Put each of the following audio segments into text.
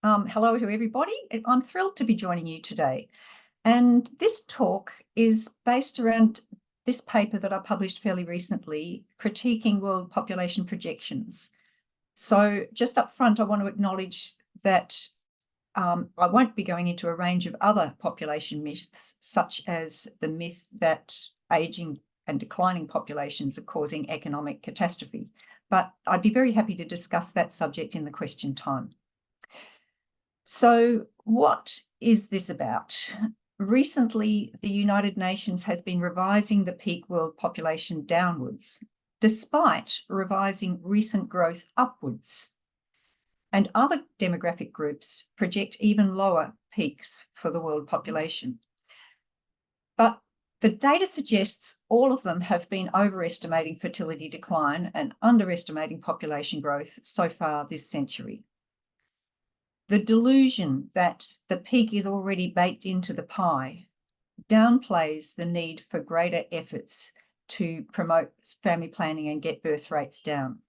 Hello to everybody. I'm thrilled to be joining you today. And this talk is based around this paper that I published fairly recently, critiquing world population projections. So just up front, I want to acknowledge that I won't be going into a range of other population myths, such as the myth that aging and declining populations are causing economic catastrophe. But I'd be very happy to discuss that subject in the question time. So what is this about? Recently, the United Nations has been revising the peak world population downwards, despite revising recent growth upwards. And other demographic groups project even lower peaks for the world population. But the data suggests all of them have been overestimating fertility decline and underestimating population growth so far this century. The delusion that the peak is already baked into the pie downplays the need for greater efforts to promote family planning and get birth rates down.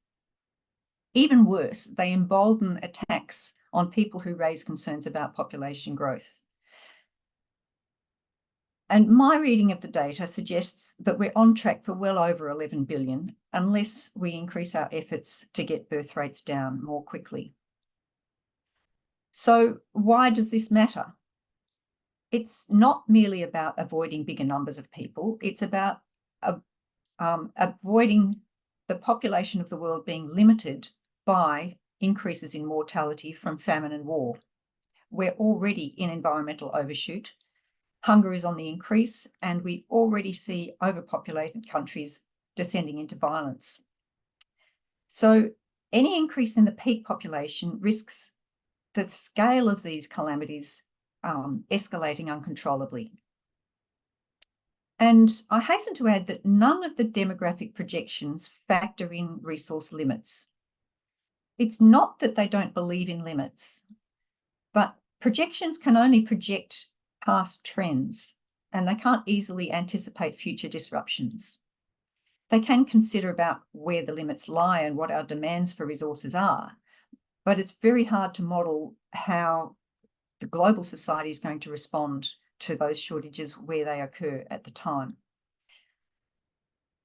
Even worse, they embolden attacks on people who raise concerns about population growth. And my reading of the data suggests that we're on track for well over 11 billion unless we increase our efforts to get birth rates down more quickly. So why does this matter? It's not merely about avoiding bigger numbers of people. It's about avoiding the population of the world being limited by increases in mortality from famine and war. We're already in environmental overshoot. Hunger is on the increase, and we already see overpopulated countries descending into violence. So any increase in the peak population risks the scale of these calamities escalating uncontrollably. And I hasten to add that none of the demographic projections factor in resource limits. It's not that they don't believe in limits, but projections can only project past trends, and they can't easily anticipate future disruptions. They can consider about where the limits lie and what our demands for resources are, but it's very hard to model how the global society is going to respond to those shortages where they occur at the time.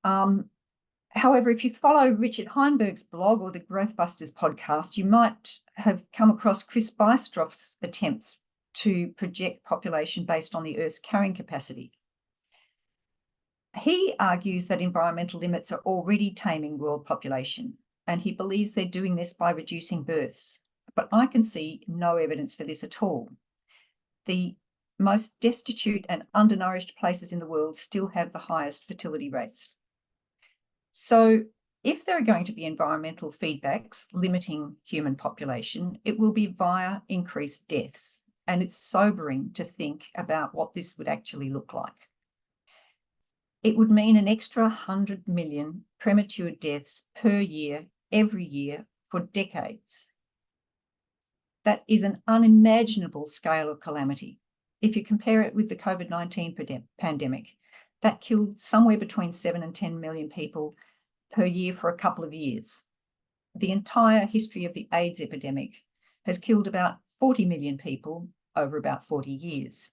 However, if you follow Richard Heinberg's blog or the Growthbusters podcast, you might have come across Chris Bystroff's attempts to project population based on the Earth's carrying capacity. He argues that environmental limits are already taming world population, and he believes they're doing this by reducing births. But I can see no evidence for this at all. The most destitute and undernourished places in the world still have the highest fertility rates. So if there are going to be environmental feedbacks limiting human population, it will be via increased deaths. And it's sobering to think about what this would actually look like. It would mean an extra 100 million premature deaths per year, every year, for decades. That is an unimaginable scale of calamity. If you compare it with the COVID-19 pandemic, that killed somewhere between 7 and 10 million people per year for a couple of years. The entire history of the AIDS epidemic has killed about 40 million people over about 40 years.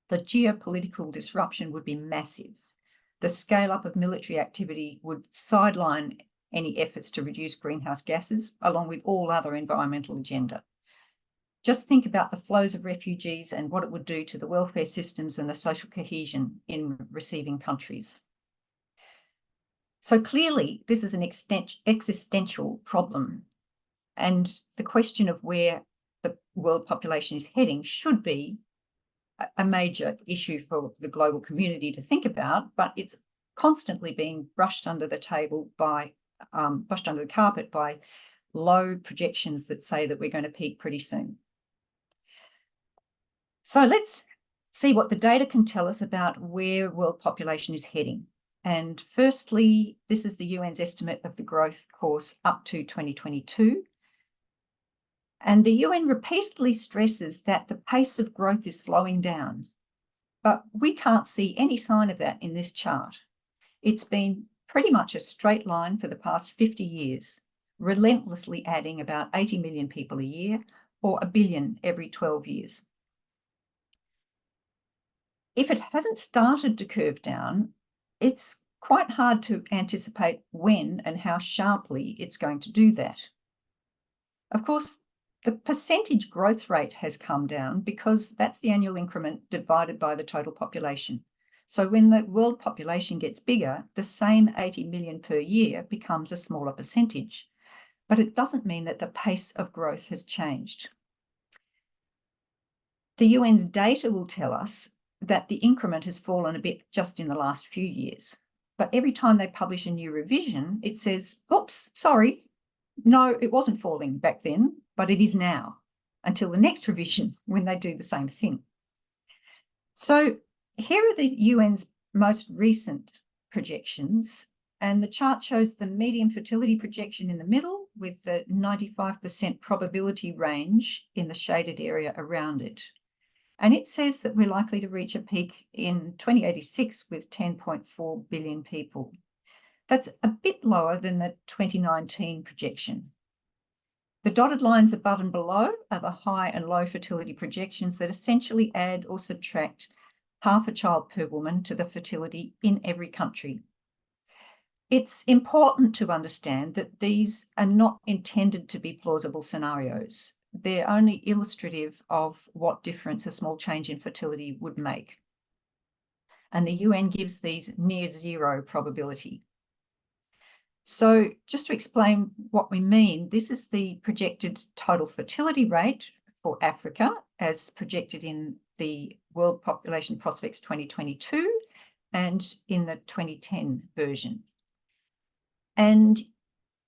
The geopolitical disruption would be massive. The scale up of military activity would sideline any efforts to reduce greenhouse gases, along with all other environmental agenda. Just think about the flows of refugees and what it would do to the welfare systems and the social cohesion in receiving countries. So clearly, this is an existential problem, and the question of where the world population is heading should be a major issue for the global community to think about, but it's constantly being brushed under the table by, brushed under the carpet by low projections that say that we're going to peak pretty soon. So let's see what the data can tell us about where world population is heading. And firstly, this is the UN's estimate of the growth course up to 2022. And the UN repeatedly stresses that the pace of growth is slowing down, but we can't see any sign of that in this chart. It's been pretty much a straight line for the past 50 years, relentlessly adding about 80 million people a year, or 1 billion every 12 years. If it hasn't started to curve down, it's quite hard to anticipate when and how sharply it's going to do that. Of course, the percentage growth rate has come down because that's the annual increment divided by the total population. So when the world population gets bigger, the same 80 million per year becomes a smaller percentage. But it doesn't mean that the pace of growth has changed. The UN's data will tell us that the increment has fallen a bit just in the last few years. But every time they publish a new revision, it says, oops, sorry, no, it wasn't falling back then, but it is now, until the next revision when they do the same thing. So here are the UN's most recent projections, and the chart shows the median fertility projection in the middle with the 95% probability range in the shaded area around it. And it says that we're likely to reach a peak in 2086 with 10.4 billion people. That's a bit lower than the 2019 projection. The dotted lines above and below are the high and low fertility projections that essentially add or subtract half a child per woman to the fertility in every country. It's important to understand that these are not intended to be plausible scenarios. They're only illustrative of what difference a small change in fertility would make. And the UN gives these near zero probability. So just to explain what we mean, this is the projected total fertility rate for Africa as projected in the World Population Prospects 2022 and in the 2010 version. And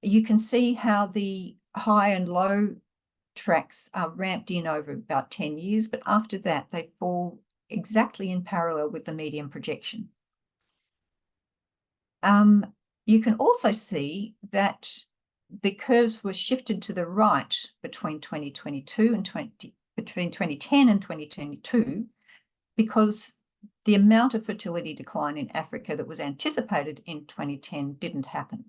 you can see how the high and low tracks are ramped in over about 10 years, but after that they fall exactly in parallel with the median projection. You can also see that the curves were shifted to the right between 2022 and between 2010 and 2022 because the amount of fertility decline in Africa that was anticipated in 2010 didn't happen.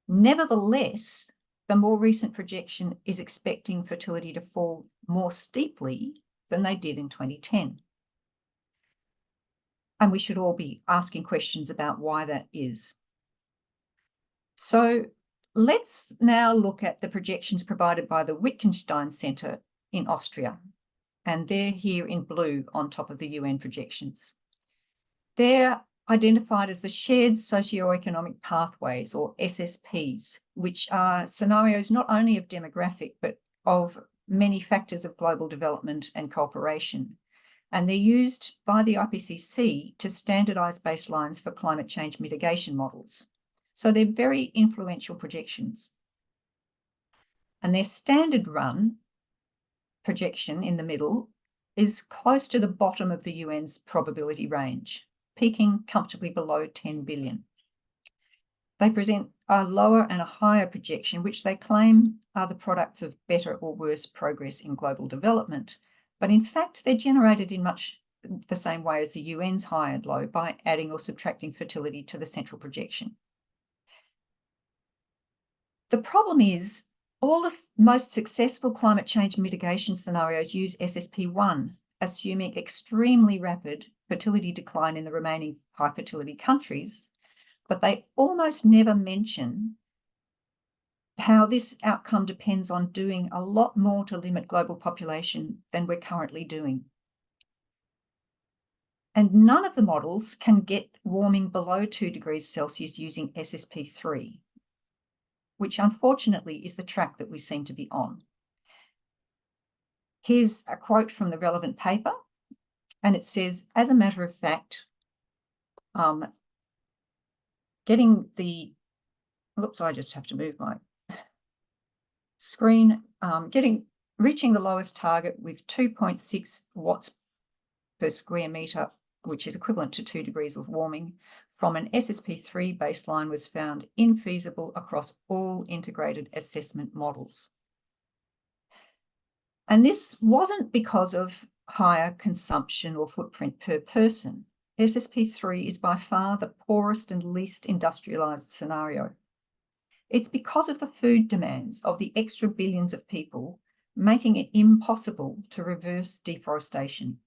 Nevertheless, the more recent projection is expecting fertility to fall more steeply than they did in 2010. And we should all be asking questions about why that is. So let's now look at the projections provided by the Wittgenstein Center in Austria. And they're here in blue on top of the UN projections. They're identified as the shared socioeconomic pathways, or SSPs, which are scenarios not only of demographic, but of many factors of global development and cooperation. And they're used by the IPCC to standardize baselines for climate change mitigation models. So they're very influential projections. And their standard run projection in the middle is close to the bottom of the UN's probability range, peaking comfortably below 10 billion. They present a lower and a higher projection, which they claim are the products of better or worse progress in global development. But in fact, they're generated in much the same way as the UN's high and low by adding or subtracting fertility to the central projection. The problem is all the most successful climate change mitigation scenarios use SSP1, assuming extremely rapid fertility decline in the remaining high fertility countries, but they almost never mention how this outcome depends on doing a lot more to limit global population than we're currently doing. And none of the models can get warming below 2 degrees Celsius using SSP3, which unfortunately is the track that we seem to be on. Here's a quote from the relevant paper, and it says, as a matter of fact, I just have to move my screen, reaching the lowest target with 2.6 watts per square metre, which is equivalent to 2 degrees of warming, from an SSP3 baseline was found infeasible across all integrated assessment models. And this wasn't because of higher consumption or footprint per person. SSP3 is by far the poorest and least industrialised scenario. It's because of the food demands of the extra billions of people making it impossible to reverse deforestation.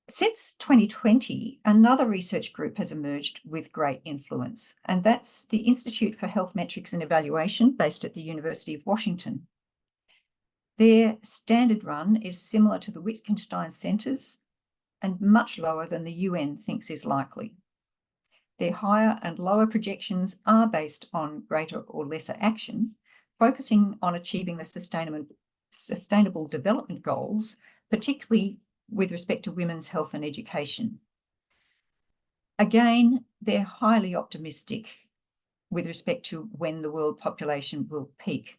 Since 2020, another research group has emerged with great influence, and that's the Institute for Health Metrics and Evaluation, based at the University of Washington. Their standard run is similar to the Wittgenstein Centre's and much lower than the UN thinks is likely. Their higher and lower projections are based on greater or lesser action, focusing on achieving the sustainable development goals, particularly with respect to women's health and education. Again, they're highly optimistic with respect to when the world population will peak.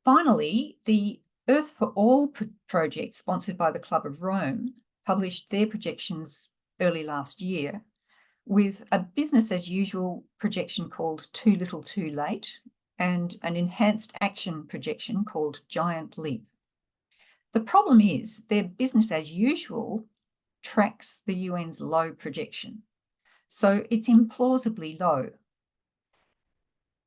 Finally, the Earth for All project, sponsored by the Club of Rome, published their projections early last year with a business as usual projection called Too Little Too Late and an enhanced action projection called Giant Leap. The problem is their business as usual tracks the UN's low projection, so it's implausibly low.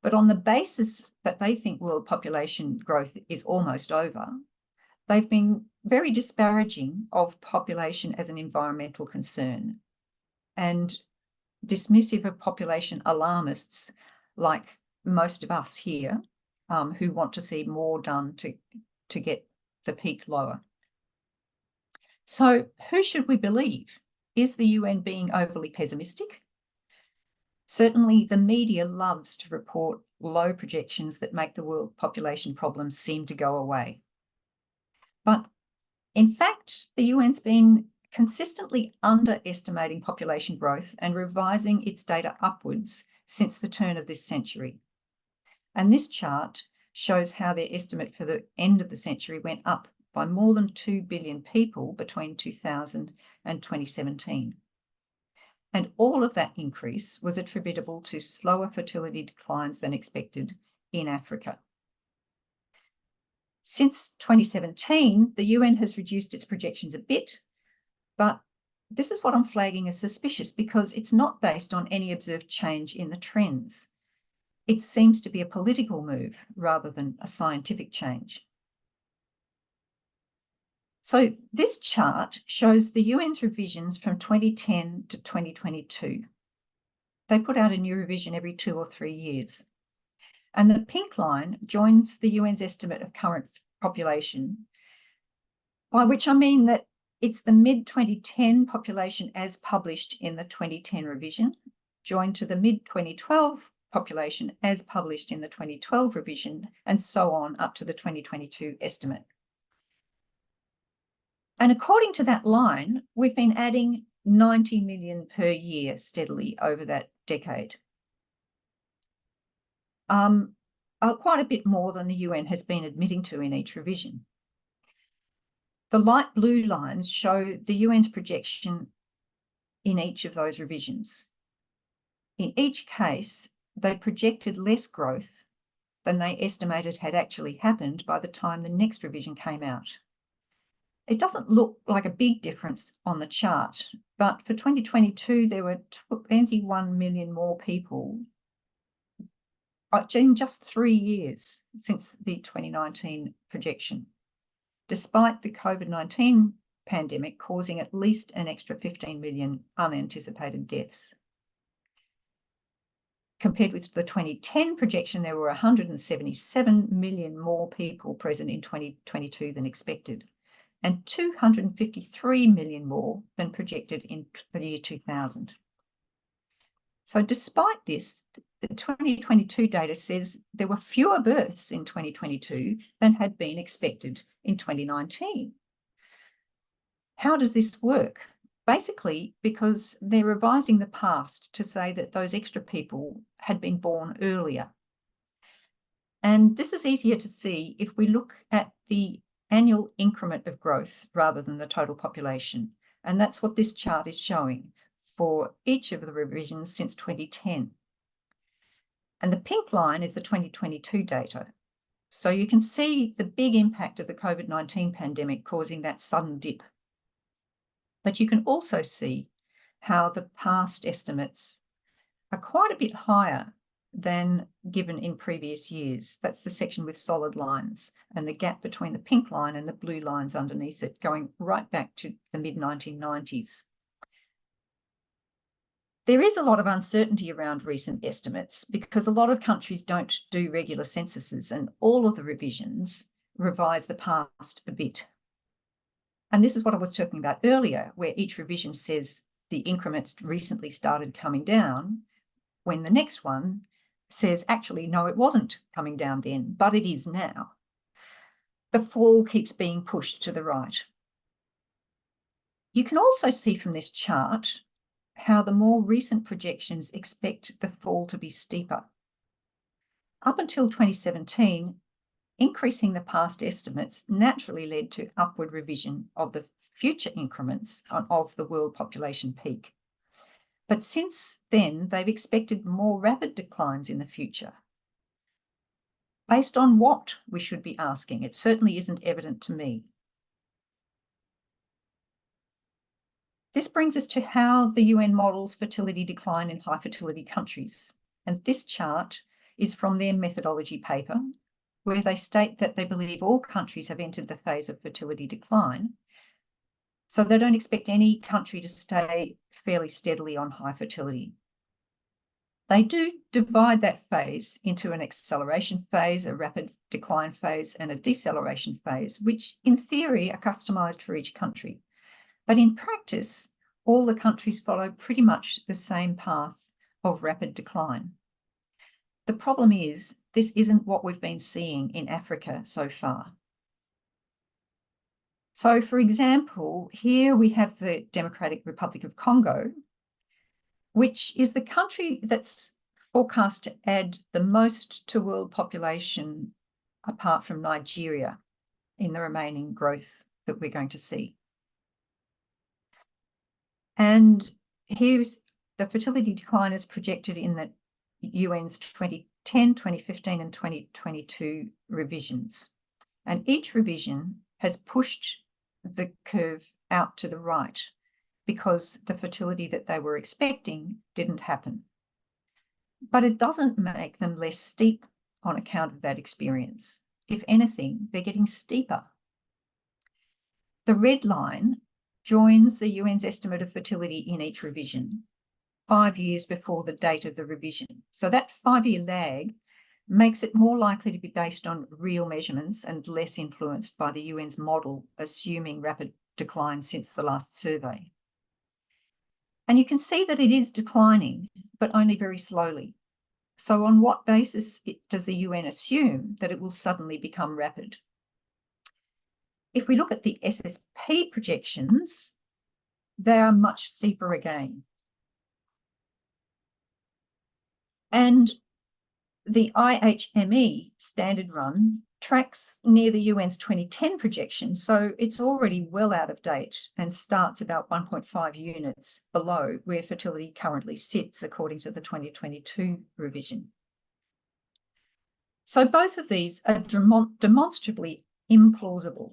But on the basis that they think world population growth is almost over, they've been very disparaging of population as an environmental concern and dismissive of population alarmists like most of us here who want to see more done to get the peak lower. So who should we believe? Is the UN being overly pessimistic? Certainly, the media loves to report low projections that make the world population problem seem to go away. But in fact, the UN's been consistently underestimating population growth and revising its data upwards since the turn of this century. And this chart shows how their estimate for the end of the century went up by more than 2 billion people between 2000 and 2017. And all of that increase was attributable to slower fertility declines than expected in Africa. Since 2017, the UN has reduced its projections a bit, but this is what I'm flagging as suspicious because it's not based on any observed change in the trends. It seems to be a political move rather than a scientific change. So this chart shows the UN's revisions from 2010 to 2022. They put out a new revision every 2 or 3 years. And the pink line joins the UN's estimate of current population, by which I mean that it's the mid-2010 population as published in the 2010 revision, joined to the mid-2012 population as published in the 2012 revision, and so on up to the 2022 estimate. And according to that line, we've been adding 90 million per year steadily over that decade. Quite a bit more than the UN has been admitting to in each revision. The light blue lines show the UN's projection in each of those revisions. In each case, they projected less growth than they estimated had actually happened by the time the next revision came out. It doesn't look like a big difference on the chart, but for 2022, there were 21 million more people in just 3 years since the 2019 projection, despite the COVID-19 pandemic causing at least an extra 15 million unanticipated deaths. Compared with the 2010 projection, there were 177 million more people present in 2022 than expected, and 253 million more than projected in the year 2000. So despite this, the 2022 data says there were fewer births in 2022 than had been expected in 2019. How does this work? Basically, because they're revising the past to say that those extra people had been born earlier. And this is easier to see if we look at the annual increment of growth rather than the total population. And that's what this chart is showing for each of the revisions since 2010. And the pink line is the 2022 data. So you can see the big impact of the COVID-19 pandemic causing that sudden dip. But you can also see how the past estimates are quite a bit higher than given in previous years. That's the section with solid lines, and the gap between the pink line and the blue lines underneath it, going right back to the mid-1990s. There is a lot of uncertainty around recent estimates because a lot of countries don't do regular censuses, and all of the revisions revise the past a bit. And this is what I was talking about earlier, where each revision says the increments recently started coming down, when the next one says, actually, no, it wasn't coming down then, but it is now. The fall keeps being pushed to the right. You can also see from this chart how the more recent projections expect the fall to be steeper. Up until 2017, increasing the past estimates naturally led to upward revision of the future increments of the world population peak. But since then, they've expected more rapid declines in the future. Based on what, we should be asking? It certainly isn't evident to me. This brings us to how the UN models fertility decline in high fertility countries. And this chart is from their methodology paper, where they state that they believe all countries have entered the phase of fertility decline. So they don't expect any country to stay fairly steadily on high fertility. They do divide that phase into an acceleration phase, a rapid decline phase, and a deceleration phase, which in theory are customised for each country. But in practice, all the countries follow pretty much the same path of rapid decline. The problem is, this isn't what we've been seeing in Africa so far. So, for example, here we have the Democratic Republic of Congo, which is the country that's forecast to add the most to world population apart from Nigeria in the remaining growth that we're going to see. And here's the fertility decline is projected in the UN's 2010, 2015 and 2022 revisions. And each revision has pushed the curve out to the right because the fertility that they were expecting didn't happen. But it doesn't make them less steep on account of that experience. If anything, they're getting steeper. The red line joins the UN's estimate of fertility in each revision 5 years before the date of the revision. So that 5-year lag makes it more likely to be based on real measurements and less influenced by the UN's model, assuming rapid decline since the last survey. And you can see that it is declining, but only very slowly. So on what basis does the UN assume that it will suddenly become rapid? If we look at the SSP projections, they are much steeper again. And the IHME standard run tracks near the UN's 2010 projection, so it's already well out of date and starts about 1.5 units below where fertility currently sits, according to the 2022 revision. So both of these are demonstrably implausible.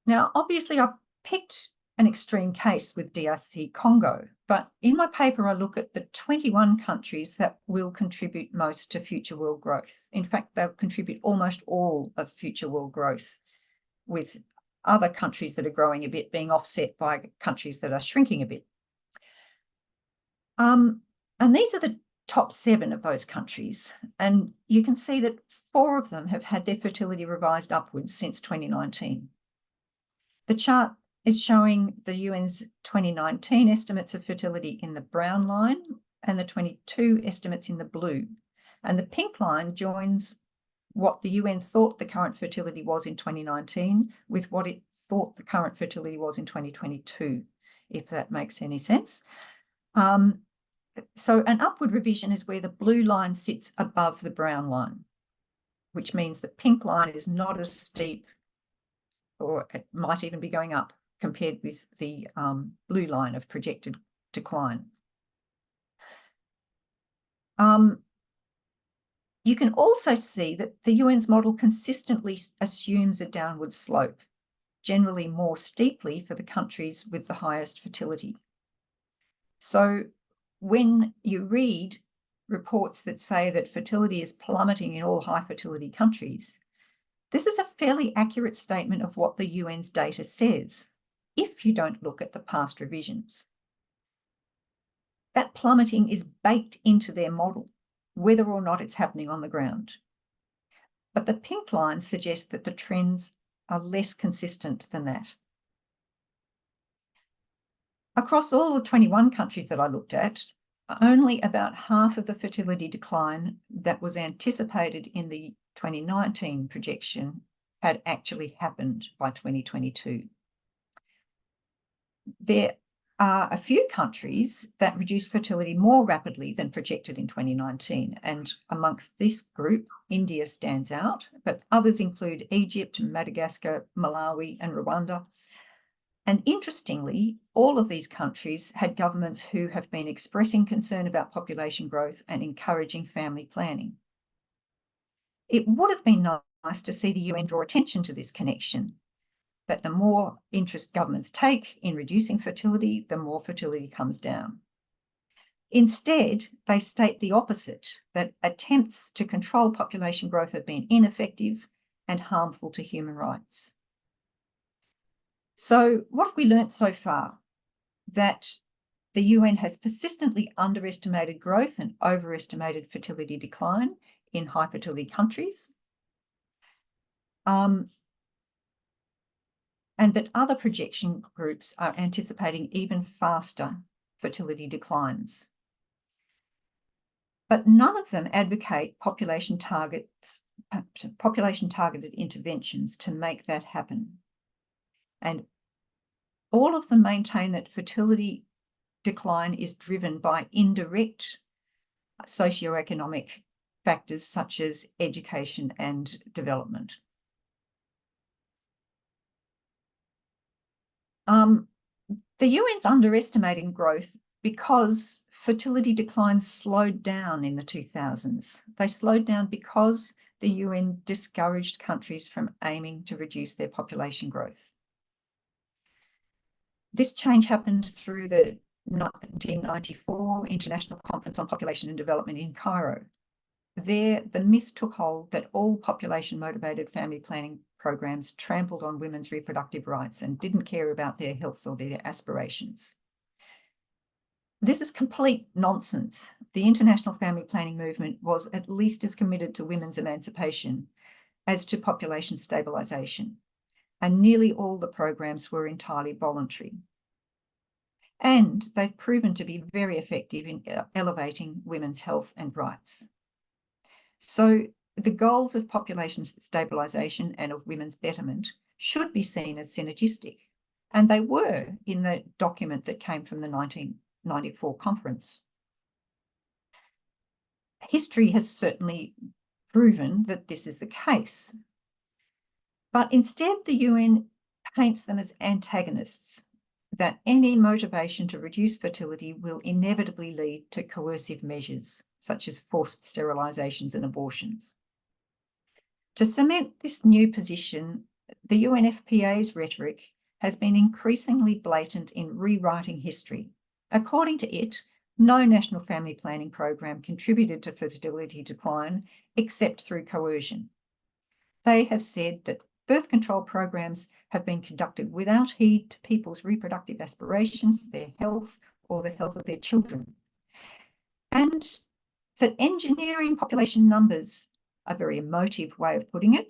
Now, obviously, I picked an extreme case with DRC Congo, but in my paper, I look at the 21 countries that will contribute most to future world growth. In fact, they'll contribute almost all of future world growth, with other countries that are growing a bit being offset by countries that are shrinking a bit. And these are the top 7 of those countries. And you can see that 4 of them have had their fertility revised upwards since 2019. The chart is showing the UN's 2019 estimates of fertility in the brown line and the 22 estimates in the blue. And the pink line joins what the UN thought the current fertility was in 2019 with what it thought the current fertility was in 2022, if that makes any sense. So an upward revision is where the blue line sits above the brown line, which means the pink line is not as steep, or it might even be going up compared with the blue line of projected decline. You can also see that the UN's model consistently assumes a downward slope, generally more steeply for the countries with the highest fertility. So when you read reports that say that fertility is plummeting in all high-fertility countries, this is a fairly accurate statement of what the UN's data says, if you don't look at the past revisions. That plummeting is baked into their model, whether or not it's happening on the ground. But the pink lines suggest that the trends are less consistent than that. Across all the 21 countries that I looked at, only about half of the fertility decline that was anticipated in the 2019 projection had actually happened by 2022. There are a few countries that reduced fertility more rapidly than projected in 2019, and amongst this group, India stands out, but others include Egypt, Madagascar, Malawi, and Rwanda. And interestingly, all of these countries had governments who have been expressing concern about population growth and encouraging family planning. It would have been nice to see the UN draw attention to this connection, that the more interest governments take in reducing fertility, the more fertility comes down. Instead, they state the opposite, that attempts to control population growth have been ineffective and harmful to human rights. So what have we learnt so far? That the UN has persistently underestimated growth and overestimated fertility decline in high fertility countries, and that other projection groups are anticipating even faster fertility declines. But none of them advocate population-targeted interventions to make that happen. And all of them maintain that fertility decline is driven by indirect socioeconomic factors such as education and development. The UN's underestimating growth because fertility declines slowed down in the 2000s. They slowed down because the UN discouraged countries from aiming to reduce their population growth. This change happened through the 1994 International Conference on Population and Development in Cairo. There, the myth took hold that all population-motivated family planning programs trampled on women's reproductive rights and didn't care about their health or their aspirations. This is complete nonsense. The international family planning movement was at least as committed to women's emancipation as to population stabilisation, and nearly all the programs were entirely voluntary. And they've proven to be very effective in elevating women's health and rights. So the goals of population stabilisation and of women's betterment should be seen as synergistic, and they were in the document that came from the 1994 conference. History has certainly proven that this is the case, but instead the UN paints them as antagonists, that any motivation to reduce fertility will inevitably lead to coercive measures, such as forced sterilisations and abortions. To cement this new position, the UNFPA's rhetoric has been increasingly blatant in rewriting history. According to it, no national family planning program contributed to fertility decline except through coercion. They have said that birth control programs have been conducted without heed to people's reproductive aspirations, their health, or the health of their children. And that engineering population numbers, a very emotive way of putting it,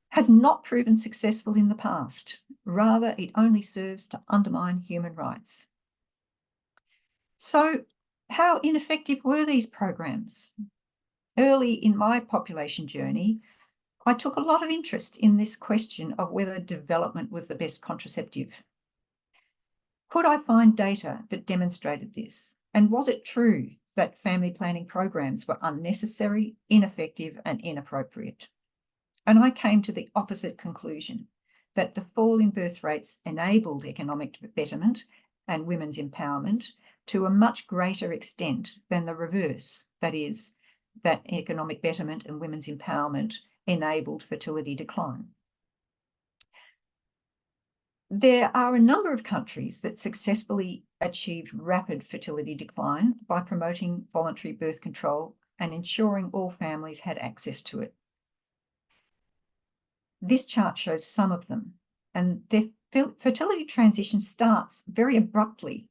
has not proven successful in the past. Rather, it only serves to undermine human rights. So, how ineffective were these programs? Early in my population journey, I took a lot of interest in this question of whether development was the best contraceptive. Could I find data that demonstrated this? And was it true that family planning programs were unnecessary, ineffective, and inappropriate? And I came to the opposite conclusion, that the fall in birth rates enabled economic betterment and women's empowerment to a much greater extent than the reverse, that is, that economic betterment and women's empowerment enabled fertility decline. There are a number of countries that successfully achieved rapid fertility decline by promoting voluntary birth control and ensuring all families had access to it. This chart shows some of them, and their fertility transition starts very abruptly,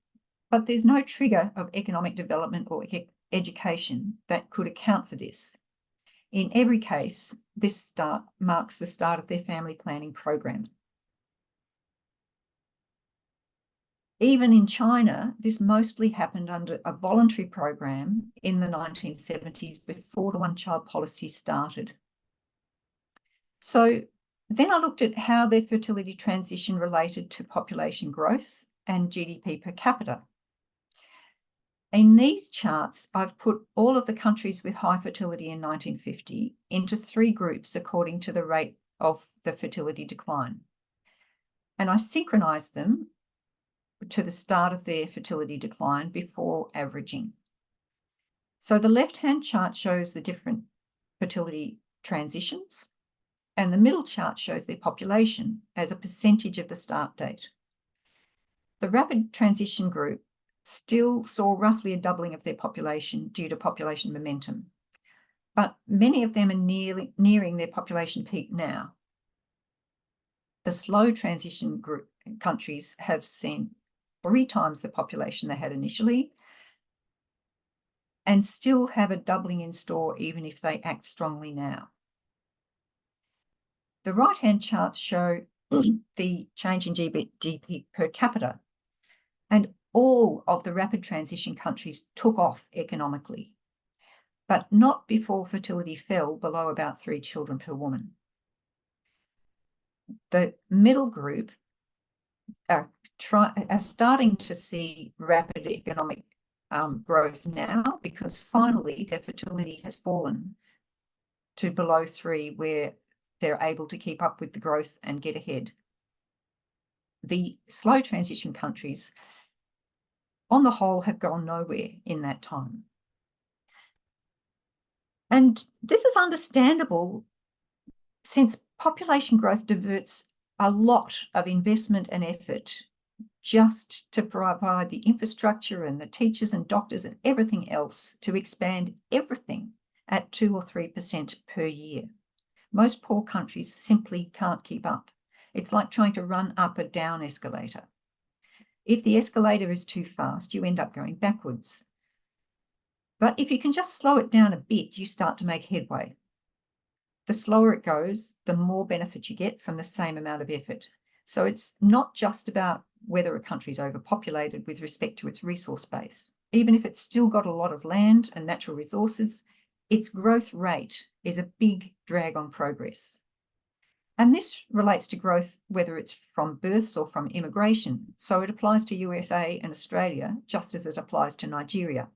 but there's no trigger of economic development or education that could account for this. In every case, this marks the start of their family planning program. Even in China, this mostly happened under a voluntary program in the 1970s before the one-child policy started. So then I looked at how their fertility transition related to population growth and GDP per capita. In these charts, I've put all of the countries with high fertility in 1950 into 3 groups according to the rate of the fertility decline. And I synchronized them to the start of their fertility decline before averaging. So the left-hand chart shows the different fertility transitions, and the middle chart shows their population as a percentage of the start date. The rapid transition group still saw roughly a doubling of their population due to population momentum, but many of them are nearing their population peak now. The slow transition group countries have seen 3 times the population they had initially and still have a doubling in store even if they act strongly now. The right-hand charts show the change in GDP per capita, and all of the rapid transition countries took off economically, but not before fertility fell below about 3 children per woman. The middle group are starting to see rapid economic growth now because finally their fertility has fallen to below 3, where they're able to keep up with the growth and get ahead. The slow transition countries, on the whole, have gone nowhere in that time. And this is understandable since population growth diverts a lot of investment and effort just to provide the infrastructure and the teachers and doctors and everything else to expand everything at 2 or 3% per year. Most poor countries simply can't keep up. It's like trying to run up a down escalator. If the escalator is too fast, you end up going backwards. But if you can just slow it down a bit, you start to make headway. The slower it goes, the more benefit you get from the same amount of effort. So it's not just about whether a country is overpopulated with respect to its resource base. Even if it's still got a lot of land and natural resources, its growth rate is a big drag on progress. And this relates to growth, whether it's from births or from immigration. So it applies to USA and Australia, just as it applies to Nigeria.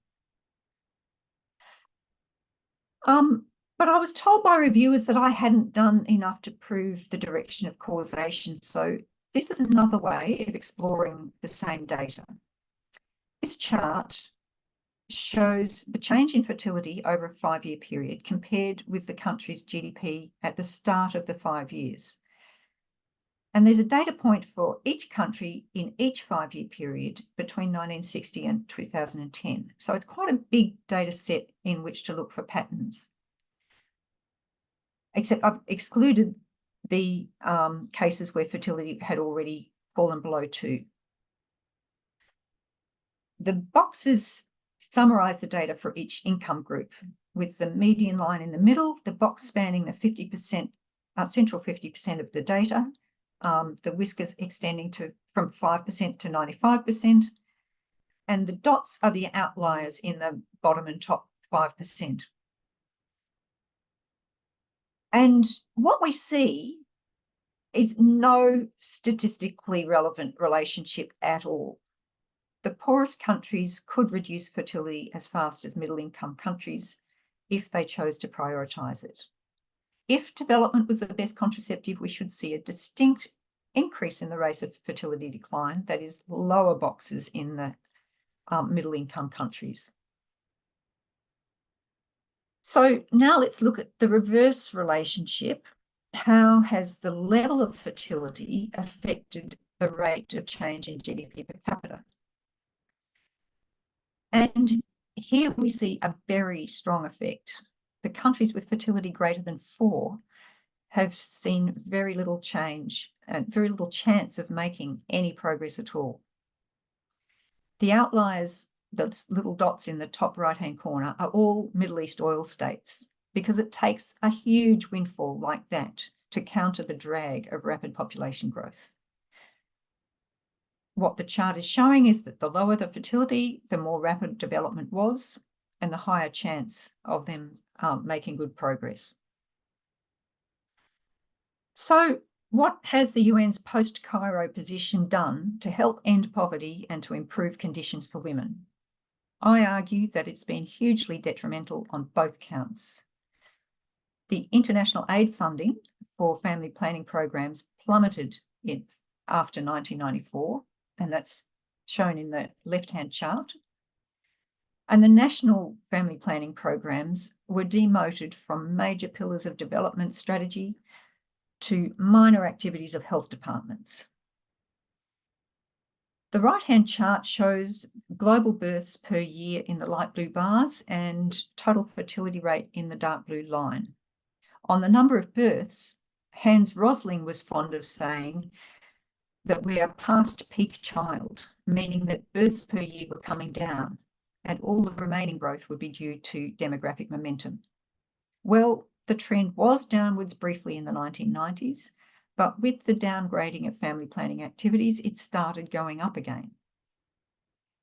But I was told by reviewers that I hadn't done enough to prove the direction of causation. So this is another way of exploring the same data. This chart shows the change in fertility over a 5-year period compared with the country's GDP at the start of the 5 years. And there's a data point for each country in each 5-year period between 1960 and 2010. So it's quite a big data set in which to look for patterns. Except I've excluded the cases where fertility had already fallen below 2. The boxes summarize the data for each income group, with the median line in the middle, the box spanning the 50%, central 50% of the data, the whiskers extending from 5% to 95%, and the dots are the outliers in the bottom and top 5%. And what we see is no statistically relevant relationship at all. The poorest countries could reduce fertility as fast as middle-income countries if they chose to prioritise it. If development was the best contraceptive, we should see a distinct increase in the rate of fertility decline, that is, lower boxes in the middle-income countries. So now let's look at the reverse relationship. How has the level of fertility affected the rate of change in GDP per capita. And here we see a very strong effect. The countries with fertility greater than 4 have seen very little change and very little chance of making any progress at all. The outliers, the little dots in the top right-hand corner, are all Middle East oil states, because it takes a huge windfall like that to counter the drag of rapid population growth. What the chart is showing is that the lower the fertility, the more rapid development was, and the higher chance of them making good progress. So what has the UN's post-Cairo position done to help end poverty and to improve conditions for women? I argue that it's been hugely detrimental on both counts. The international aid funding for family planning programs plummeted after 1994, and that's shown in the left-hand chart. And the national family planning programs were demoted from major pillars of development strategy to minor activities of health departments. The right-hand chart shows global births per year in the light blue bars and total fertility rate in the dark blue line. On the number of births, Hans Rosling was fond of saying that we are past peak child, meaning that births per year were coming down and all the remaining growth would be due to demographic momentum. Well, the trend was downwards briefly in the 1990s, but with the downgrading of family planning activities, it started going up again.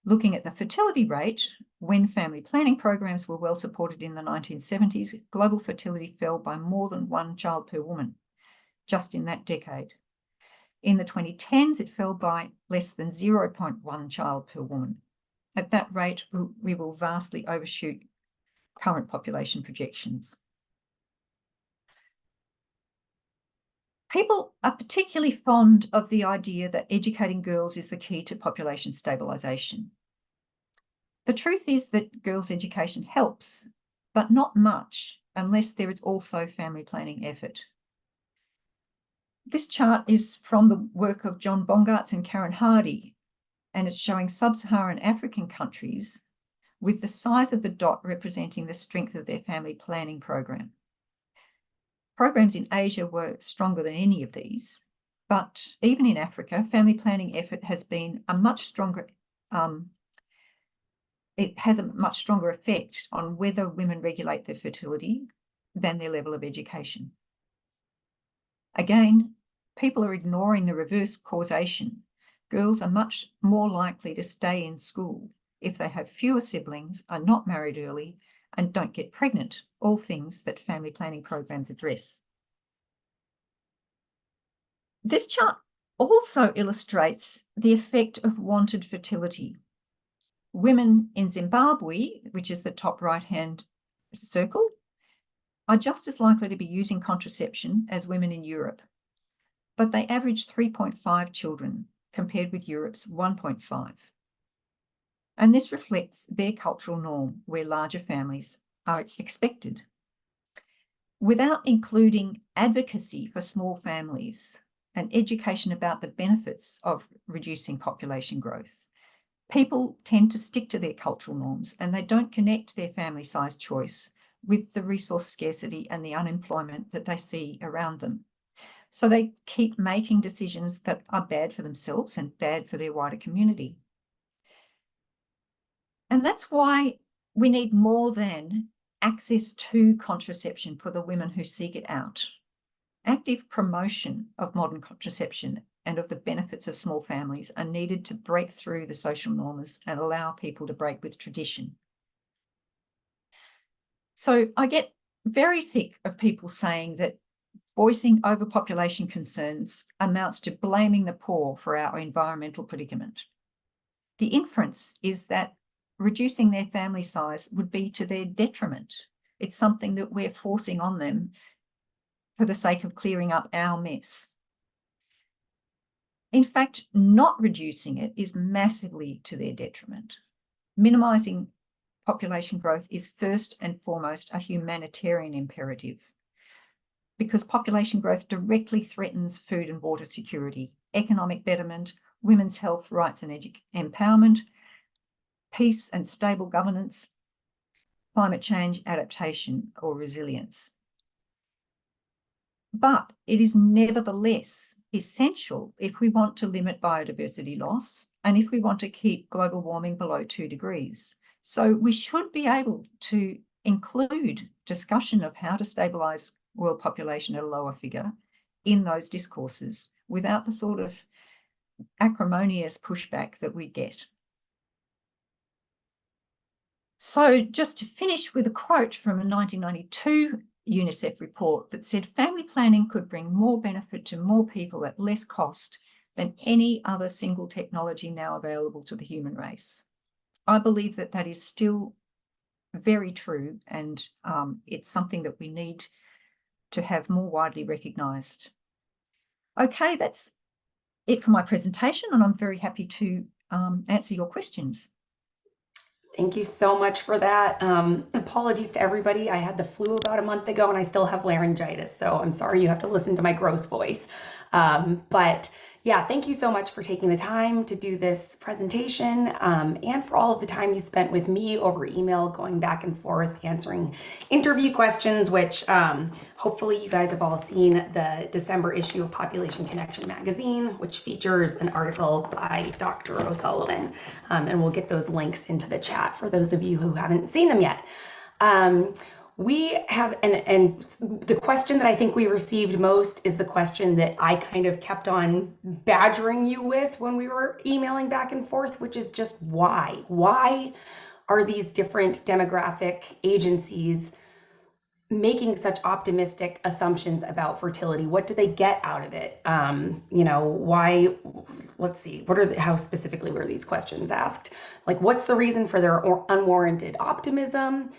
Looking at the fertility rate, when family planning programs were well supported in the 1970s, global fertility fell by more than 1 child per woman, just in that decade. In the 2010s, it fell by less than 0.1 child per woman. At that rate, we will vastly overshoot current population projections. People are particularly fond of the idea that educating girls is the key to population stabilisation. The truth is that girls' education helps, but not much unless there is also family planning effort. This chart is from the work of John Bongartz and Karen Hardy, and it's showing sub-Saharan African countries with the size of the dot representing the strength of their family planning program. Programs in Asia were stronger than any of these, but even in Africa, family planning effort has been a much stronger, it has a much stronger effect on whether women regulate their fertility than their level of education. Again, people are ignoring the reverse causation. Girls are much more likely to stay in school if they have fewer siblings, are not married early, and don't get pregnant, all things that family planning programs address. This chart also illustrates the effect of wanted fertility. Women in Zimbabwe, which is the top right-hand circle, are just as likely to be using contraception as women in Europe, but they average 3.5 children compared with Europe's 1.5. And this reflects their cultural norm, where larger families are expected. Without including advocacy for small families and education about the benefits of reducing population growth, people tend to stick to their cultural norms and they don't connect their family size choice with the resource scarcity and the unemployment that they see around them. So they keep making decisions that are bad for themselves and bad for their wider community. And that's why we need more than access to contraception for the women who seek it out. Active promotion of modern contraception and of the benefits of small families are needed to break through the social norms and allow people to break with tradition. So I get very sick of people saying that voicing overpopulation concerns amounts to blaming the poor for our environmental predicament. The inference is that reducing their family size would be to their detriment. It's something that we're forcing on them for the sake of clearing up our mess. In fact, not reducing it is massively to their detriment. Minimising population growth is first and foremost a humanitarian imperative, because population growth directly threatens food and water security, economic betterment, women's health, rights and empowerment, peace and stable governance, climate change, adaptation or resilience. But it is nevertheless essential if we want to limit biodiversity loss and if we want to keep global warming below 2 degrees. So we should be able to include discussion of how to stabilise world population at a lower figure in those discourses without the sort of acrimonious pushback that we get. So just to finish with a quote from a 1992 UNICEF report that said family planning could bring more benefit to more people at less cost than any other single technology now available to the human race. I believe that that is still very true, and it's something that we need to have more widely recognised. Okay, that's it for my presentation, and I'm very happy to answer your questions. Thank you so much for that. Apologies to everybody. I had the flu about a month ago and I still have laryngitis, so I'm sorry you have to listen to my gross voice. But yeah, thank you so much for taking the time to do this presentation and for all of the time you spent with me over email, going back and forth, answering interview questions, which hopefully you guys have all seen the December issue of Population Connection magazine, which features an article by Dr. O'Sullivan. And we'll get those links into the chat for those of you who haven't seen them yet. We have, and the question that I think we received most is the question that I kind of kept on badgering you with when we were emailing back and forth, which is just why? Why are these different demographic agencies making such optimistic assumptions about fertility? What do they get out of it? You know, why, let's see, how specifically were these questions asked? Like, what's the reason for their unwarranted optimism?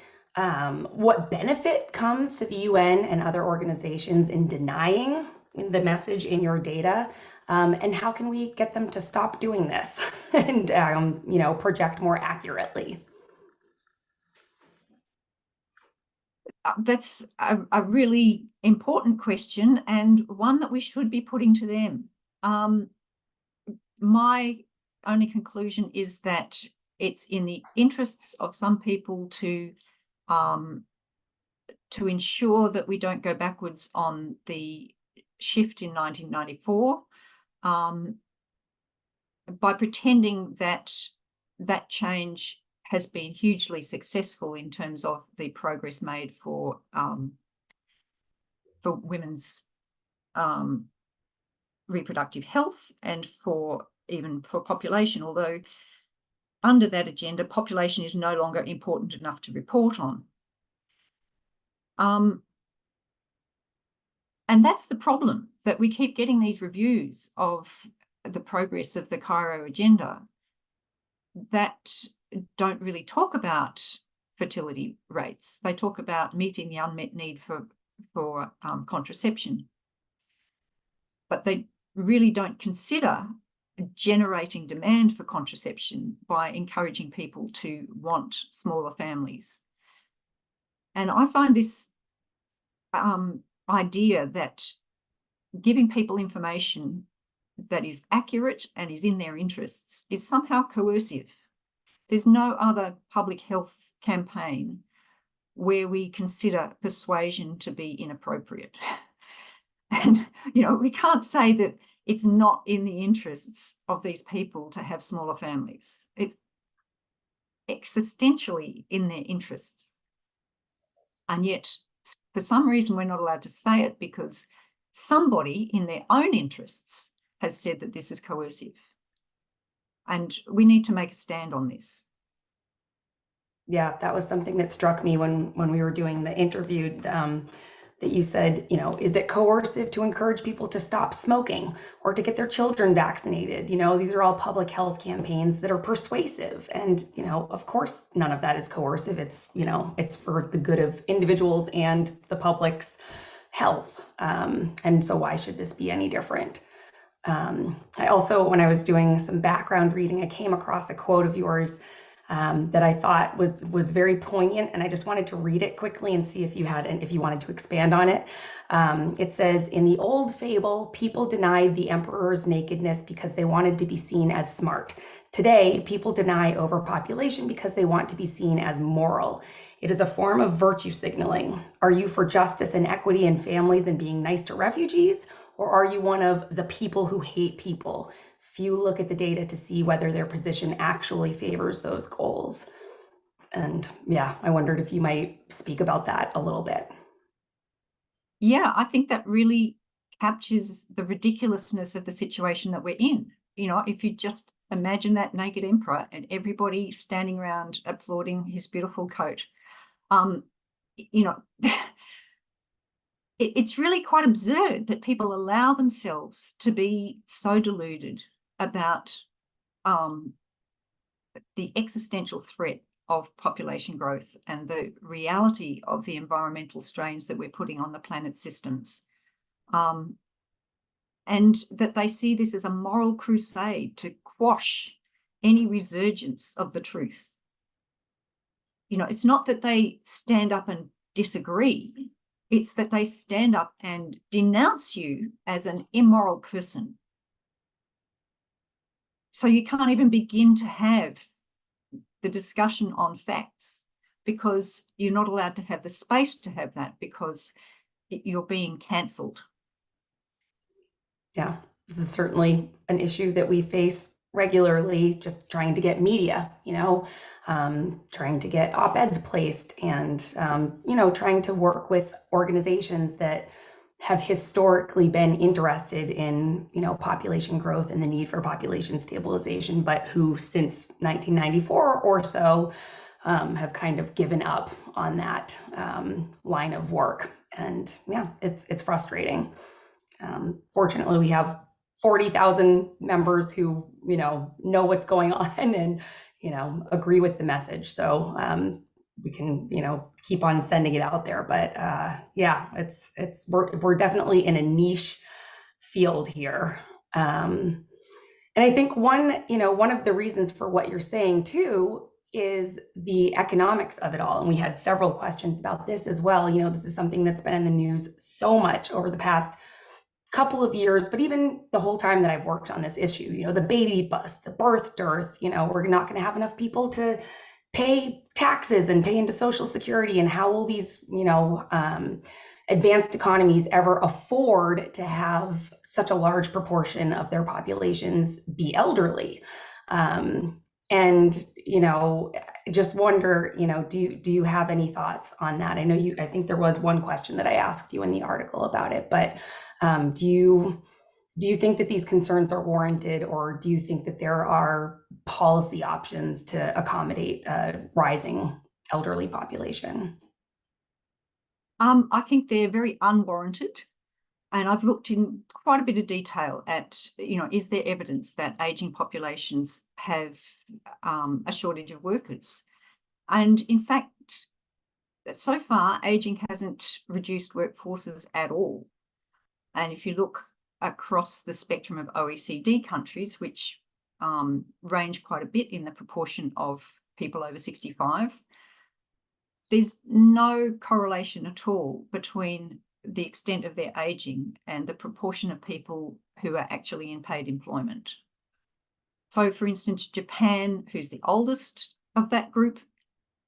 What benefit comes to the UN and other organizations in denying the message in your data? And how can we get them to stop doing this and, you know, project more accurately? That's a really important question, and one that we should be putting to them. My only conclusion is that it's in the interests of some people to ensure that we don't go backwards on the shift in 1994 by pretending that that change has been hugely successful in terms of the progress made for women's reproductive health and even for population, although under that agenda, population is no longer important enough to report on. And that's the problem, that we keep getting these reviews of the progress of the Cairo agenda that don't really talk about fertility rates. They talk about meeting the unmet need for contraception, but they really don't consider generating demand for contraception by encouraging people to want smaller families. And I find this idea that giving people information that is accurate and is in their interests is somehow coercive. There's no other public health campaign where we consider persuasion to be inappropriate. And, you know, we can't say that it's not in the interests of these people to have smaller families. It's existentially in their interests. And yet, for some reason, we're not allowed to say it because somebody in their own interests has said that this is coercive. And we need to make a stand on this. Yeah, that was something that struck me when we were doing the interview, that you said, you know, is it coercive to encourage people to stop smoking or to get their children vaccinated? You know, these are all public health campaigns that are persuasive. And, you know, of course, none of that is coercive. It's, you know, it's for the good of individuals and the public's health. And so why should this be any different? I also, when I was doing some background reading, I came across a quote of yours that I thought was very poignant, and I just wanted to read it quickly and see if you wanted to expand on it. It says, in the old fable, people denied the emperor's nakedness because they wanted to be seen as smart. Today, people deny overpopulation because they want to be seen as moral. It is a form of virtue signaling. Are you for justice and equity in families and being nice to refugees? Or are you one of the people who hate people? Few look at the data to see whether their position actually favors those goals. And yeah, I wondered if you might speak about that a little bit. Yeah, I think that really captures the ridiculousness of the situation that we're in. If you just imagine that naked emperor and everybody standing around applauding his beautiful coat, it's really quite absurd that people allow themselves to be so deluded about the existential threat of population growth and the reality of the environmental strains that we're putting on the planet's systems. And that they see this as a moral crusade to quash any resurgence of the truth. It's not that they stand up and disagree, it's that they stand up and denounce you as an immoral person. So you can't even begin to have the discussion on facts because you're not allowed to have the space to have that because you're being cancelled. Yeah, this is certainly an issue that we face regularly, just trying to get media, trying to get op-eds placed and, trying to work with organizations that have historically been interested in, population growth and the need for population stabilization, but who since 1994 or so have kind of given up on that line of work. And yeah, it's frustrating. Fortunately, we have 40,000 members who, know what's going on and, agree with the message. So we can, keep on sending it out there. But yeah, we're definitely in a niche field here. And I think one of the reasons for what you're saying too is the economics of it all. And we had several questions about this as well. This is something that's been in the news so much over the past couple of years, but even the whole time that I've worked on this issue, the baby bust, the birth dearth, we're not going to have enough people to pay taxes and pay into Social Security, and how will these, advanced economies ever afford to have such a large proportion of their populations be elderly? And, just wonder, do you have any thoughts on that? I think there was one question that I asked you in the article about it, but do you think that these concerns are warranted, or do you think that there are policy options to accommodate a rising elderly population? I think they're very unwarranted. And I've looked in quite a bit of detail at, is there evidence that aging populations have a shortage of workers? And in fact, so far, aging hasn't reduced workforces at all. And if you look across the spectrum of OECD countries, which range quite a bit in the proportion of people over 65, there's no correlation at all between the extent of their aging and the proportion of people who are actually in paid employment. So, for instance, Japan, who's the oldest of that group,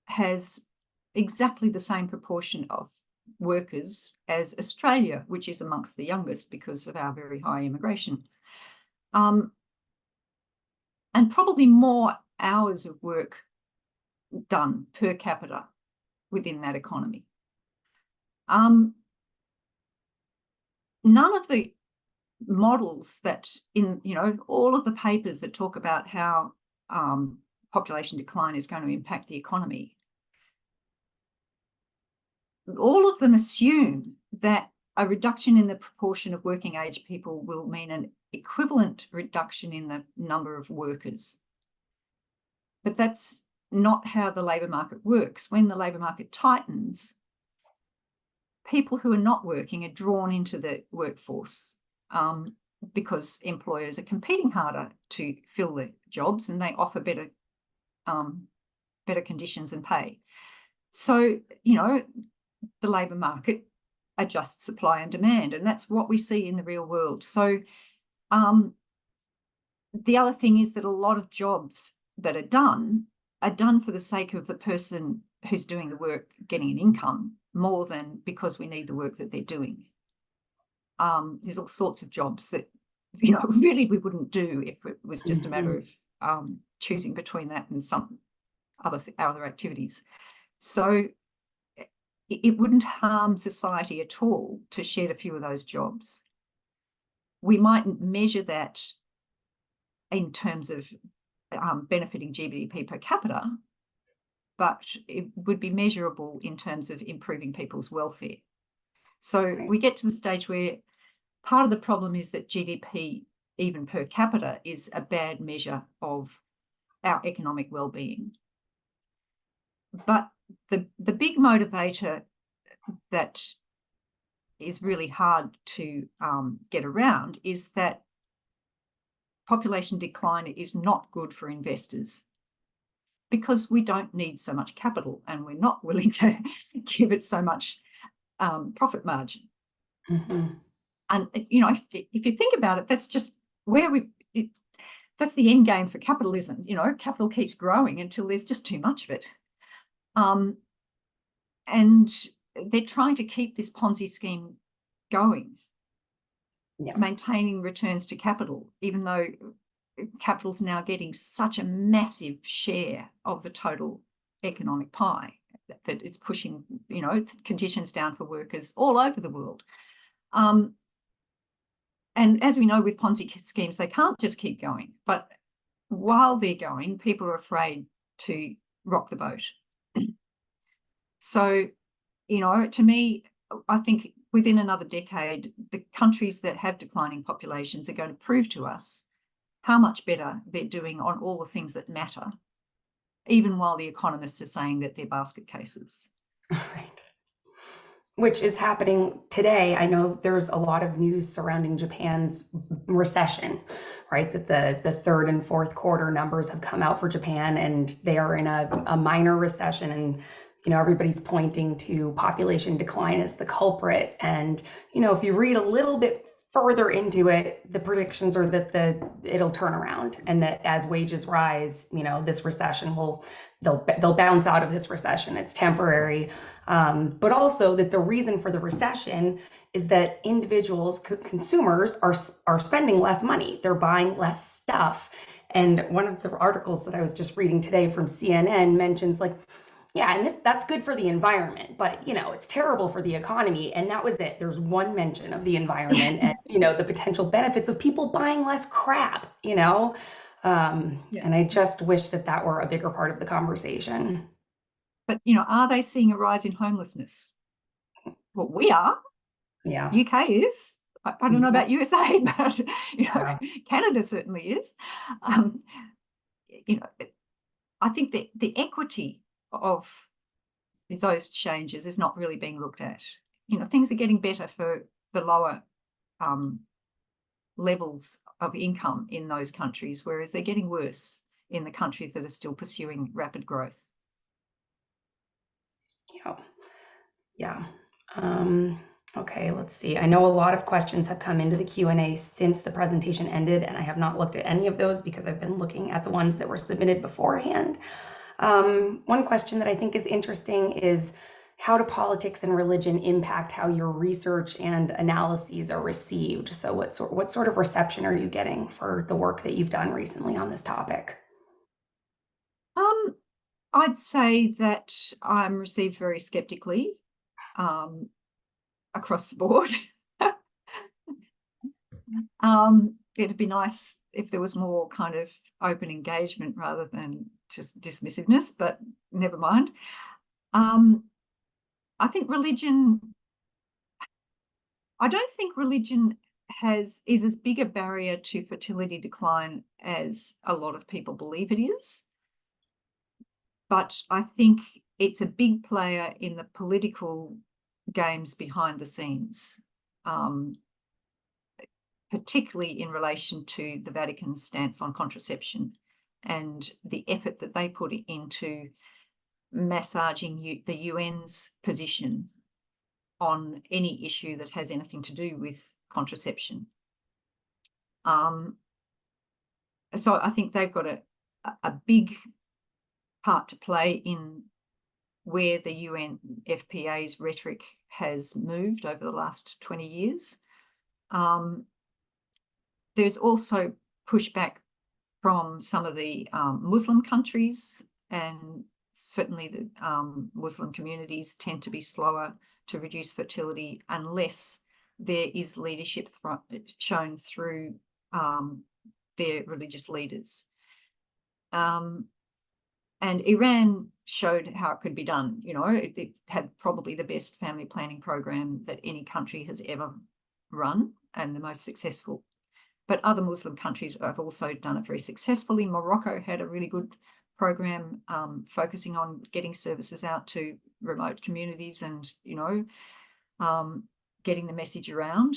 has exactly the same proportion of workers as Australia, which is amongst the youngest because of our very high immigration. And probably more hours of work done per capita within that economy. None of the models that in, all of the papers that talk about how population decline is going to impact the economy, all of them assume that a reduction in the proportion of working age people will mean an equivalent reduction in the number of workers. But that's not how the labour market works. When the labour market tightens, people who are not working are drawn into the workforce because employers are competing harder to fill the jobs, and they offer better better conditions and pay. So, you know, the labour market adjusts supply and demand, and that's what we see in the real world. So the other thing is that a lot of jobs that are done for the sake of the person who's doing the work getting an income more than because we need the work that they're doing. There's all sorts of jobs that, you know, really we wouldn't do if it was just a matter of choosing between that and some other activities. So it wouldn't harm society at all to shed a few of those jobs. We mightn't measure that in terms of benefiting GDP per capita, but it would be measurable in terms of improving people's welfare. So we get to the stage where part of the problem is that GDP, even per capita, is a bad measure of our economic well-being. But the big motivator that is really hard to get around is that population decline is not good for investors, because we don't need so much capital and we're not willing to give it so much profit margin. And, you know, if you think about it, that's just where that's the end game for capitalism. You know, capital keeps growing until there's just too much of it. And they're trying to keep this Ponzi scheme going, maintaining returns to capital, even though capital's now getting such a massive share of the total economic pie that it's pushing, you know, conditions down for workers all over the world. And as we know with Ponzi schemes, they can't just keep going. But while they're going, people are afraid to rock the boat. So, you know, to me, I think within another decade, the countries that have declining populations are going to prove to us how much better they're doing on all the things that matter, even while the economists are saying that they're basket cases. Right. Which is happening today. I know there's a lot of news surrounding Japan's recession, right? That the third and fourth quarter numbers have come out for Japan, and they are in a minor recession. And, you know, everybody's pointing to population decline as the culprit. And, you know, if you read a little bit further into it, the predictions are that it'll turn around, and that as wages rise, you know, this recession they'll bounce out of this recession. It's temporary. But also that the reason for the recession is that individuals, consumers are spending less money. They're buying less stuff. And one of the articles that I was just reading today from CNN mentions, like, yeah, and that's good for the environment, but, you know, it's terrible for the economy. And that was it. There's one mention of the environment and, you know, the potential benefits of people buying less crap, you know. And I just wish that were a bigger part of the conversation. But, you know, are they seeing a rise in homelessness? Well, we are. Yeah. UK is. I don't know about USA, but, you know, Canada certainly is. You know, I think that the equity of those changes is not really being looked at. You know, things are getting better for the lower levels of income in those countries, whereas they're getting worse in the countries that are still pursuing rapid growth. Yeah. Okay, let's see. I know a lot of questions have come into the Q&A since the presentation ended, and I have not looked at any of those because I've been looking at the ones that were submitted beforehand. One question that I think is interesting is, how do politics and religion impact how your research and analyses are received? So what sort of reception are you getting for the work that you've done recently on this topic? I'd say that I'm received very skeptically across the board. It'd be nice if there was more kind of open engagement rather than just dismissiveness, but never mind. I think I don't think religion is as big a barrier to fertility decline as a lot of people believe it is. But I think it's a big player in the political games behind the scenes, particularly in relation to the Vatican's stance on contraception and the effort that they put into massaging the UN's position on any issue that has anything to do with contraception. So I think they've got a big part to play in where the UN FPA's rhetoric has moved over the last 20 years. There's also pushback from some of the Muslim countries, and certainly the Muslim communities tend to be slower to reduce fertility unless there is leadership shown through their religious leaders. And Iran showed how it could be done. You know, it had probably the best family planning program that any country has ever run, and the most successful. But other Muslim countries have also done it very successfully. Morocco had a really good program focusing on getting services out to remote communities and, you know, getting the message around.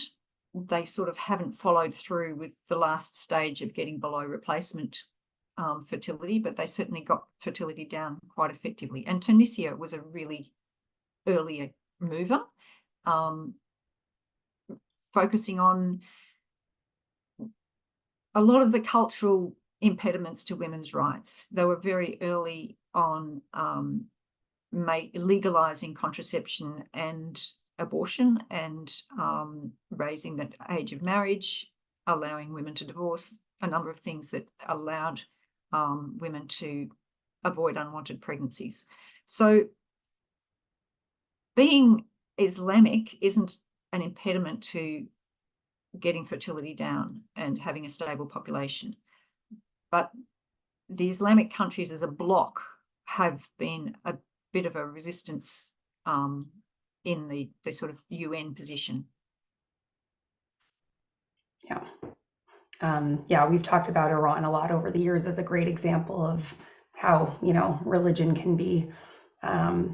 They sort of haven't followed through with the last stage of getting below replacement fertility, but they certainly got fertility down quite effectively. And Tunisia was a really early mover, focusing on a lot of the cultural impediments to women's rights. They were very early on legalizing contraception and abortion, and raising the age of marriage, allowing women to divorce, a number of things that allowed women to avoid unwanted pregnancies. So being Islamic isn't an impediment to getting fertility down and having a stable population. But the Islamic countries as a bloc have been a bit of a resistance in the sort of UN position. Yeah. Yeah, we've talked about Iran a lot over the years as a great example of how, you know, religion can be a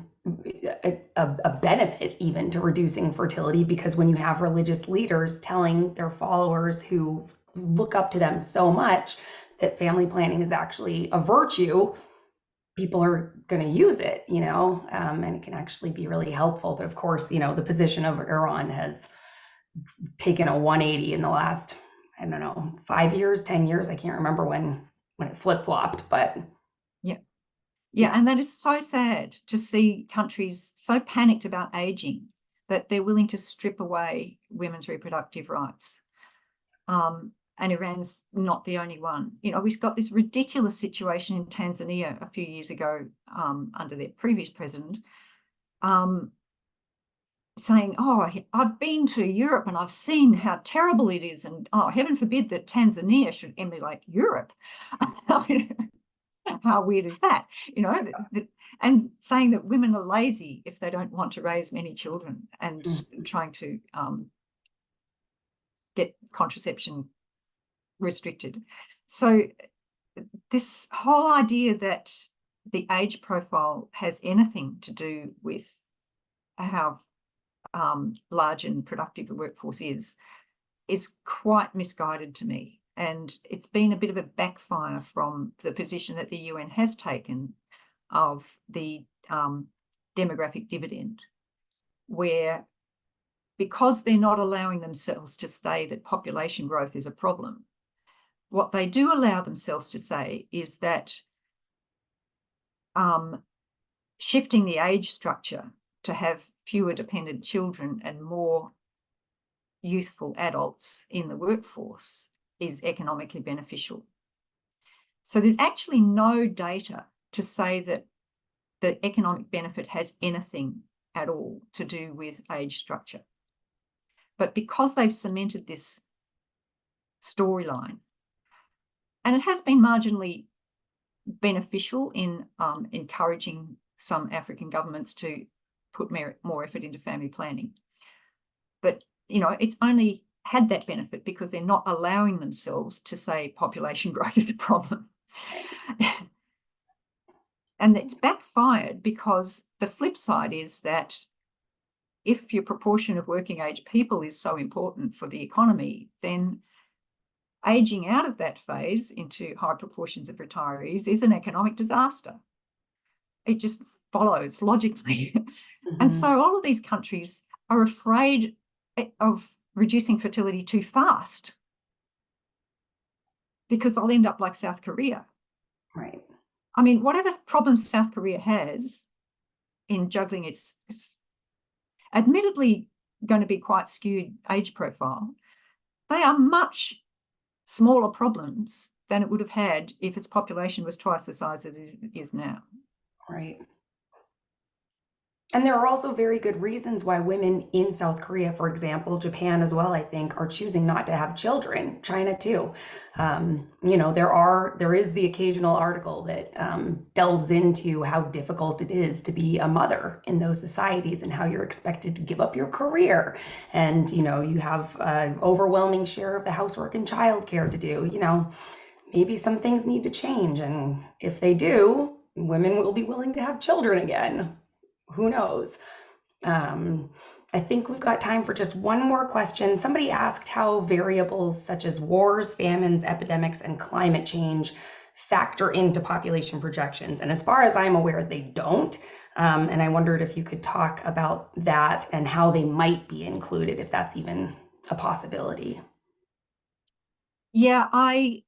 benefit even to reducing fertility, because when you have religious leaders telling their followers who look up to them so much that family planning is actually a virtue, people are going to use it, you know, and it can actually be really helpful. But of course, you know, the position of Iran has taken a 180 in the last, I don't know, 5 years, 10 years. I can't remember when it flip-flopped, but yeah, and that is so sad to see countries so panicked about aging that they're willing to strip away women's reproductive rights. And Iran's not the only one. You know, we've got this ridiculous situation in Tanzania a few years ago under their previous president, saying, oh, I've been to Europe and I've seen how terrible it is, and oh, heaven forbid that Tanzania should emulate Europe. How weird is that? You know, and saying that women are lazy if they don't want to raise many children, and trying to get contraception restricted. So this whole idea that the age profile has anything to do with how large and productive the workforce is quite misguided to me. And it's been a bit of a backfire from the position that the UN has taken of the demographic dividend, where because they're not allowing themselves to say that population growth is a problem, what they do allow themselves to say is that shifting the age structure to have fewer dependent children and more youthful adults in the workforce is economically beneficial. So there's actually no data to say that the economic benefit has anything at all to do with age structure. But because they've cemented this storyline, and it has been marginally beneficial in encouraging some African governments to put more effort into family planning. But, you know, it's only had that benefit because they're not allowing themselves to say population growth is a problem. And it's backfired because the flip side is that if your proportion of working age people is so important for the economy, then aging out of that phase into high proportions of retirees is an economic disaster. It just follows logically. And Mhm. so all of these countries are afraid of reducing fertility too fast because they'll end up like South Korea. Right. I mean, whatever problems South Korea has in juggling its admittedly going to be quite skewed age profile, they are much smaller problems than it would have had if its population was twice the size it is now. Right. And there are also very good reasons why women in South Korea, for example, Japan as well, I think, are choosing not to have children. China too. There is the occasional article that delves into how difficult it is to be a mother in those societies and how you're expected to give up your career. And, you have an overwhelming share of the housework and childcare to do. Maybe some things need to change. And if they do, women will be willing to have children again. Who knows? I think we've got time for just one more question. Somebody asked how variables such as wars, famines, epidemics, and climate change factor into population projections. And as far as I'm aware, they don't. And I wondered if you could talk about that and how they might be included, if that's even a possibility. Yeah, I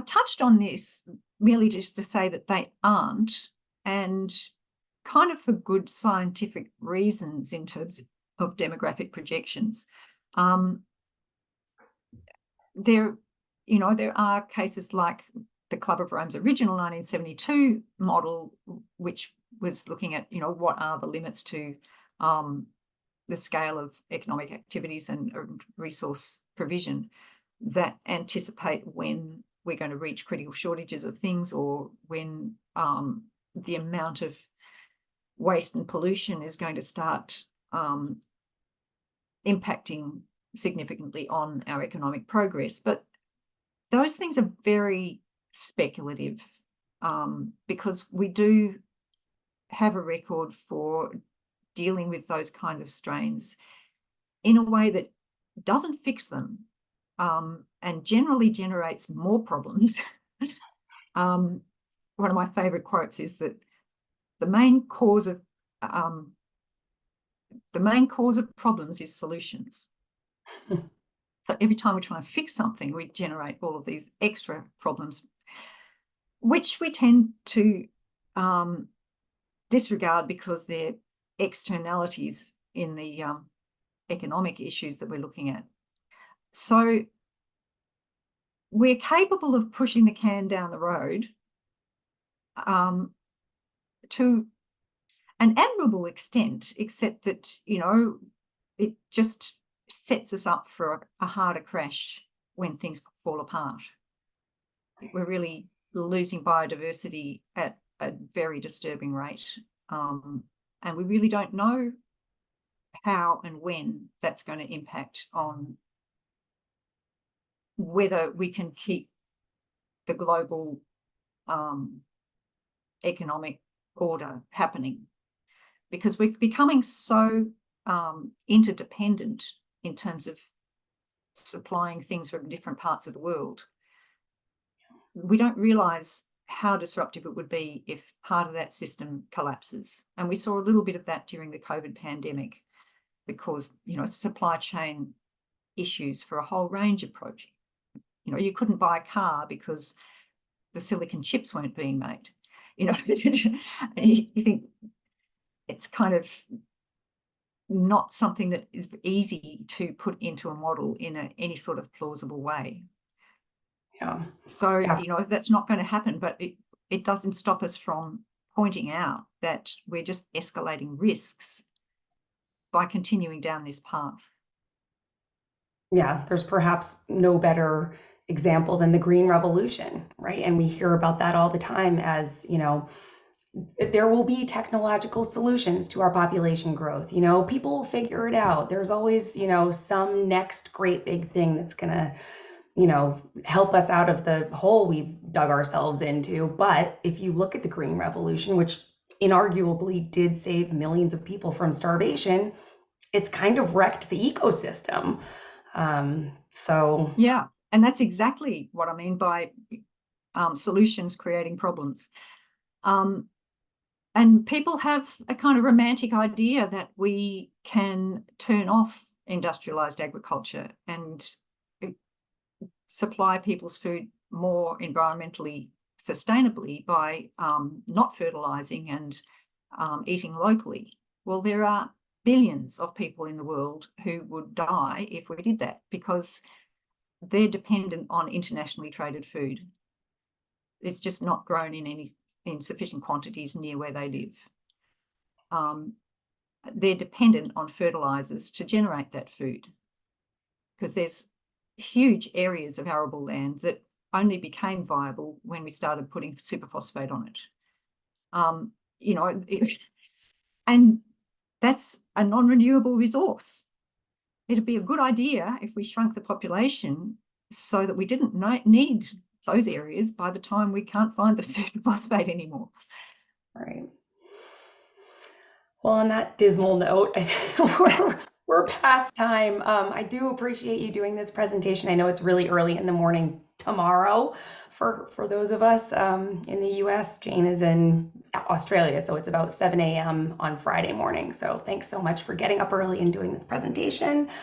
touched on this merely just to say that they aren't, and kind of for good scientific reasons in terms of demographic projections. There are cases like the Club of Rome's original 1972 model, which was looking at, what are the limits to the scale of economic activities and resource provision that anticipate when we're going to reach critical shortages of things, or when the amount of waste and pollution is going to start impacting significantly on our economic progress. But those things are very speculative, because we do have a record for dealing with those kind of strains in a way that doesn't fix them, and generally generates more problems. One of my favorite quotes is that the main cause of problems is solutions. So every time we try and fix something, we generate all of these extra problems, which we tend to disregard because they're externalities in the economic issues that we're looking at. So we're capable of pushing the can down the road to an admirable extent, except that, it just sets us up for a harder crash when things fall apart. We're really losing biodiversity at a very disturbing rate. And we really don't know how and when that's going to impact on whether we can keep the global economic order happening, because we're becoming so interdependent in terms of supplying things from different parts of the world. We don't realize how disruptive it would be if part of that system collapses. And we saw a little bit of that during the COVID pandemic that caused, supply chain issues for a whole range of projects. You couldn't buy a car because the silicon chips weren't being made. You think it's kind of not something that is easy to put into a model in any sort of plausible way. Yeah. So, that's not going to happen, but it doesn't stop us from pointing out that we're just escalating risks by continuing down this path. Yeah, there's perhaps no better example than the Green Revolution, right? And we hear about that all the time as, there will be technological solutions to our population growth. People will figure it out. There's always, some next great big thing that's going to, help us out of the hole we've dug ourselves into. But if you look at the Green Revolution, which inarguably did save millions of people from starvation, it's kind of wrecked the ecosystem. Yeah, and that's exactly what I mean by solutions creating problems. And And people have a kind of romantic idea that we can turn off industrialized agriculture and supply people's food more environmentally sustainably by not fertilizing and eating locally. Well, there are billions of people in the world who would die if we did that, because they're dependent on internationally traded food. It's just not grown in sufficient quantities near where they live. They're dependent on fertilizers to generate that food, because there's huge areas of arable land that only became viable when we started putting superphosphate on it. You know, and that's a non-renewable resource. It'd be a good idea if we shrunk the population so that we didn't need those areas by the time we can't find the superphosphate anymore. Right. Well, on that dismal note, I think we're past time. I do appreciate you doing this presentation. I know it's really early in the morning tomorrow for those of us in the US. Jane is in Australia, so it's about 7 a.m. on Friday morning. So thanks so much for getting up early and doing this presentation.